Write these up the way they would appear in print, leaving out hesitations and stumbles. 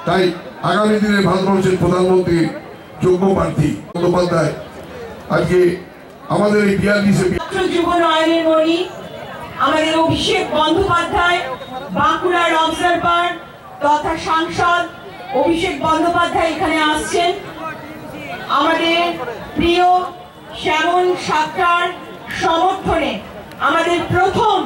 তাই আগামী দিনে ভারতবর্ষের প্রধানমন্ত্রী যোগ্য প্রার্থী বন্দ্যোপাধ্যায় আজকে আমাদের এই 42 যুব নয়নের মণি আমাদের অভিষেক বন্দ্যোপাধ্যায় বাঁকুড়ার অবজারভার তথা সাংসদ অভিষেক বন্দ্যোপাধ্যায় এখানে আসছেন। আমাদের প্রিয় শ্যামল সাতটার সমর্থনে আমাদের প্রথম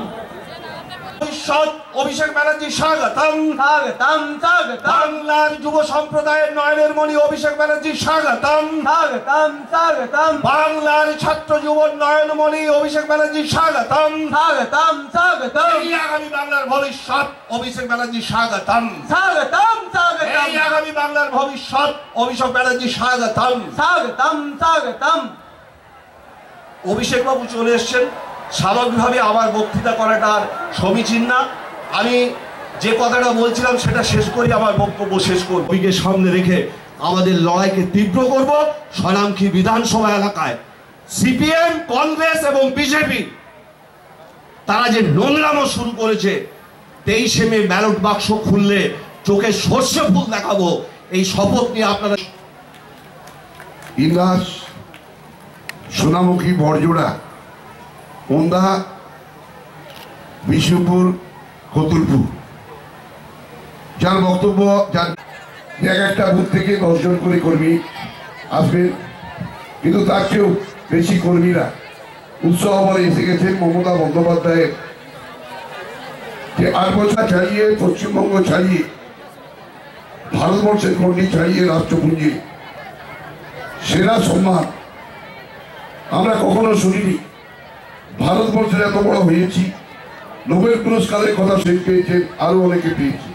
অভিষেক ব্যানার্জি স্বাগতম স্বাগতম স্বাগতম। বাংলার যুব সম্প্রদায়ের নয়নের মণি অভিষেক ব্যানার্জি স্বাগতম স্বাগতম স্বাগতম। বাংলার ছাত্র যুব নয়নমণি অভিষেক ব্যানার্জি স্বাগতম স্বাগতম স্বাগতম। আগামী বাংলার ভবিষ্যৎ অভিষেক ব্যানার্জি স্বাগতম স্বাগতম স্বাগতম। আগামী বাংলার ভবিষ্যৎ অভিষেক ব্যানার্জি স্বাগতম স্বাগতম স্বাগতম। অভিষেক বাবু চলে এসছেন, স্বাভাবিকভাবে আমার বক্তৃতা করাটা সমীচীন না। আমি যে কথাটা বলছিলাম সেটা শেষ করি, আমার বক্তব্য শেষ করব। সামনে রেখে আমাদের লড়াইকে তীব্র করব। সোনামুখী বিধানসভা এলাকায় সিপিএম, কংগ্রেস এবং বিজেপি তারা যে নোংরামো শুরু করেছে, 23 মে ব্যালট বাক্স খুললে চোখে সর্ষে ফুল দেখাবো, এই শপথ নিয়ে আপনারা। ইন্দাস, সোনামুখী, বড়জোড়া, ওন্দা, বিষ্ণুপুর, কতুলপুর, যার বক্তব্য যার একটা বুথ থেকে 10 জন করে কর্মী আসবেন, কিন্তু তার চেয়েও বেশি কর্মীরা উৎসাহ বলে এসে গেছেন মমতা বন্দ্যোপাধ্যায়ের যে 8 বছর ছাড়িয়ে, পশ্চিমবঙ্গ ছাড়িয়ে, ভারতবর্ষের গণ্ডি ছাড়িয়ে রাষ্ট্রপুঞ্জে সেরা সম্মান আমরা কখনো শুনিনি। ভারতবর্ষের এত বড় হয়েছি, নোবেল পুরস্কারের কথা সে পেয়েছেন, আরো অনেকে পেয়েছে,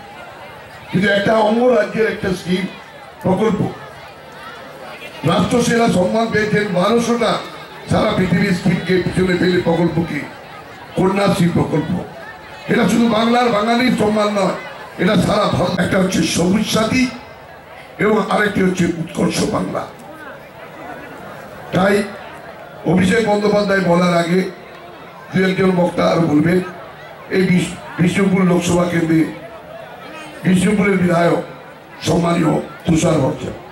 কিন্তু একটা অঙ্গরাজ্যের একটা স্কিম প্রকল্প রাষ্ট্রসেরা সম্মান পেয়েছেন 1200টা সারা পৃথিবীর স্কিমকে পিছনে ফেলে প্রকল্পকে কন্যাশ্রী প্রকল্প। এটা শুধু বাংলার বাঙালির সম্মান নয়, এটা সারা ভারত। একটা হচ্ছে সবুজ সাথী এবং আরেকটি হচ্ছে উৎকর্ষ বাংলা। তাই অভিষেক বন্দ্যোপাধ্যায় বলার আগে দু একজন বক্তা আরো বলবেন। এই বিষ্ণুপুর লোকসভা কেন্দ্রে বিষ্ণুপুরের বিধায়ক সম্মানীয় তুষার ভট্টাচার্য।